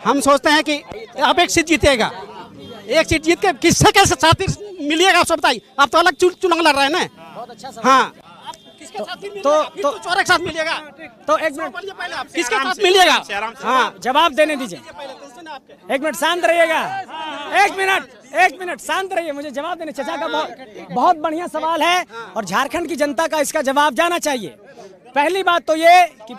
हम सोचते हैं कि आप एक सीट जीतेगा, एक सीट जीत के किससे कैसे साथ मिलिएगा आप सब बताइए। आप तो अलग चुनाव लड़ रहे हैं ना। बहुत अच्छा सवाल। हाँ, तो चोर के साथ मिलिएगा। तो एक मिनट किसके साथ मिलिएगा? हाँ, जवाब देने दीजिए। एक मिनट शांत रहिएगा। एक मिनट शांत रहिए, मुझे जवाब देने। चाचा का बहुत बढ़िया सवाल है और झारखंड की जनता का इसका जवाब जाना चाहिए। पहली बात तो ये कि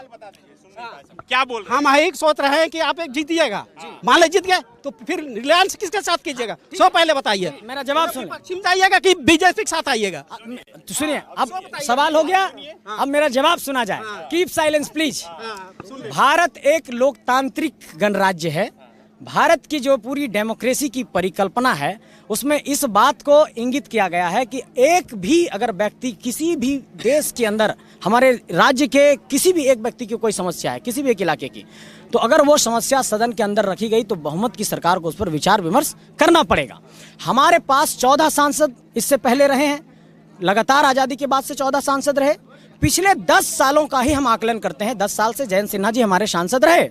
क्या बोल रहे हैं? हम एक सोच रहे हैं कि आप एक जीतिएगा, मान लीजिए जीत गए तो फिर रिलायंस किसके साथ कीजिएगा? सो पहले बताइए। मेरा जवाब सुनिए। पश्चिम जाइएगा कि बीजेपी के साथ आइएगा? तो सुनिए, अब सवाल हो गया, अब मेरा जवाब सुना जाए। Keep silence please. भारत एक लोकतांत्रिक गणराज्य है। भारत की जो पूरी डेमोक्रेसी की परिकल्पना है उसमें इस बात को इंगित किया गया है कि एक भी अगर व्यक्ति किसी भी देश के अंदर, हमारे राज्य के किसी भी एक व्यक्ति की कोई समस्या है, किसी भी एक इलाके की, तो अगर वो समस्या सदन के अंदर रखी गई तो बहुमत की सरकार को उस पर विचार विमर्श करना पड़ेगा। हमारे पास 14 सांसद इससे पहले रहे हैं, लगातार आज़ादी के बाद से 14 सांसद रहे। पिछले 10 सालों का ही हम आकलन करते हैं। 10 साल से जयंत सिन्हा जी हमारे सांसद रहे।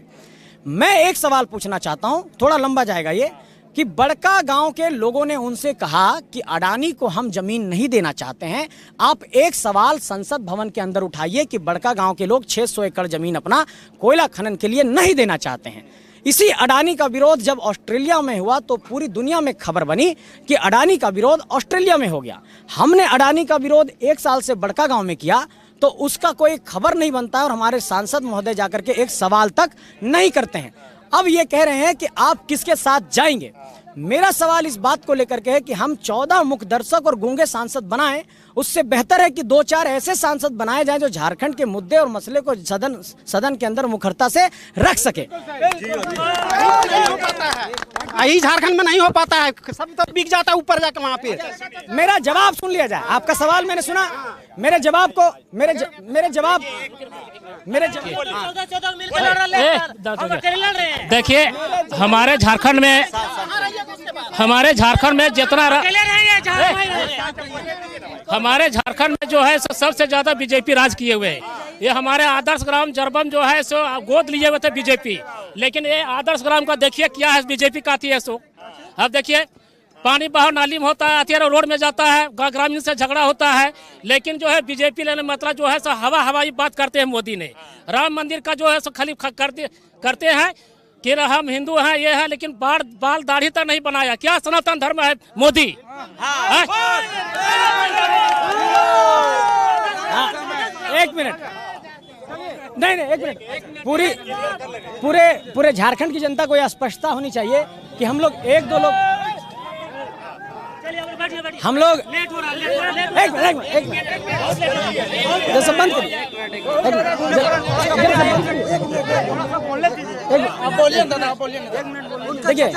मैं एक सवाल पूछना चाहता हूं, थोड़ा लंबा जाएगा ये, कि बड़का गांव के लोगों ने उनसे कहा कि अडानी को हम जमीन नहीं देना चाहते हैं। आप एक सवाल संसद भवन के अंदर उठाइए कि बड़का गांव के लोग 600 एकड़ जमीन अपना कोयला खनन के लिए नहीं देना चाहते हैं। इसी अडानी का विरोध जब ऑस्ट्रेलिया में हुआ तो पूरी दुनिया में खबर बनी कि अडानी का विरोध ऑस्ट्रेलिया में हो गया। हमने अडानी का विरोध 1 साल से बड़का गांव में किया तो उसका कोई खबर नहीं बनता और हमारे सांसद महोदय जाकर के एक सवाल तक नहीं करते हैं। अब ये कह रहे हैं कि आप किसके साथ जाएंगे। मेरा सवाल इस बात को लेकर के है कि हम 14 मुखदर्शक और गूंगे सांसद बनाएं, उससे बेहतर है कि 2-4 ऐसे सांसद बनाए जाएं जो झारखंड के मुद्दे और मसले को सदन के अंदर मुखरता से रख सके। यही झारखंड में नहीं हो पाता है, सब तो बिक जाता है ऊपर जाकर वहाँ पे। मेरा जवाब सुन लिया जाए। आपका सवाल मैंने सुना, मेरे जवाब को देखिए, हमारे झारखंड में जितना हमारे झारखंड में जो है सबसे ज्यादा बीजेपी राज किए हुए हैं। ये हमारे आदर्श ग्राम जरबम जो है सो गोद लिए हुए थे बीजेपी, लेकिन ये आदर्श ग्राम का देखिए क्या है बीजेपी का आती है सो। अब देखिए पानी बाहर नाली में होता है, अतियार रोड में जाता है, ग्रामीण से झगड़ा होता है, लेकिन जो है बीजेपी लेने मतलब जो है सो हवाई बात करते हैं। मोदी ने राम मंदिर का जो है सो खाली करते हैं कि हम हिंदू हैं ये है, लेकिन बाल दाढ़ी तक नहीं बनाया। क्या सनातन धर्म है मोदी? एक मिनट नहीं, एक मिनट। पूरे झारखंड की जनता को यह स्पष्टता होनी चाहिए कि हम लोग एक दो लोग एक मिनट बंद देखिए,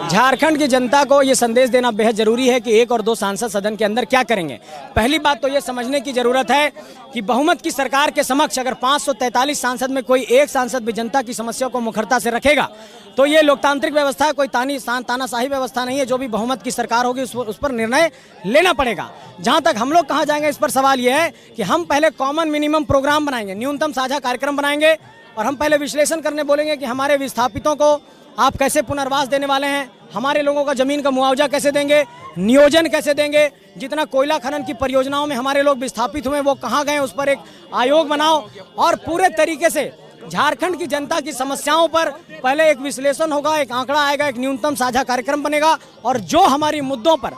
झारखंड की जनता को ये संदेश देना बेहद जरूरी है कि 1 और 2 सांसद सदन के अंदर क्या करेंगे। पहली बात तो ये समझने की जरूरत है कि बहुमत की सरकार के समक्ष अगर 543 सांसद में कोई एक सांसद भी जनता की समस्या को मुखरता से रखेगा तो ये लोकतांत्रिक व्यवस्था है, कोई तानाशाही व्यवस्था नहीं है। जो भी बहुमत की सरकार होगी उस पर निर्णय लेना पड़ेगा। जहां तक हम लोग कहां जाएंगे इस पर सवाल यह है कि हम पहले कॉमन मिनिमम प्रोग्राम बनाएंगे, न्यूनतम साझा कार्यक्रम बनाएंगे और हम पहले विश्लेषण करने बोलेंगे कि हमारे विस्थापितों को आप कैसे पुनर्वास देने वाले हैं, हमारे लोगों का जमीन का मुआवजा कैसे देंगे, नियोजन कैसे देंगे, जितना कोयला खनन की परियोजनाओं में हमारे लोग विस्थापित हुए वो कहाँ गए, उस पर एक आयोग बनाओ और पूरे तरीके से झारखंड की जनता की समस्याओं पर पहले एक विश्लेषण होगा, एक आंकड़ा आएगा, एक न्यूनतम साझा कार्यक्रम बनेगा और जो हमारी मुद्दों पर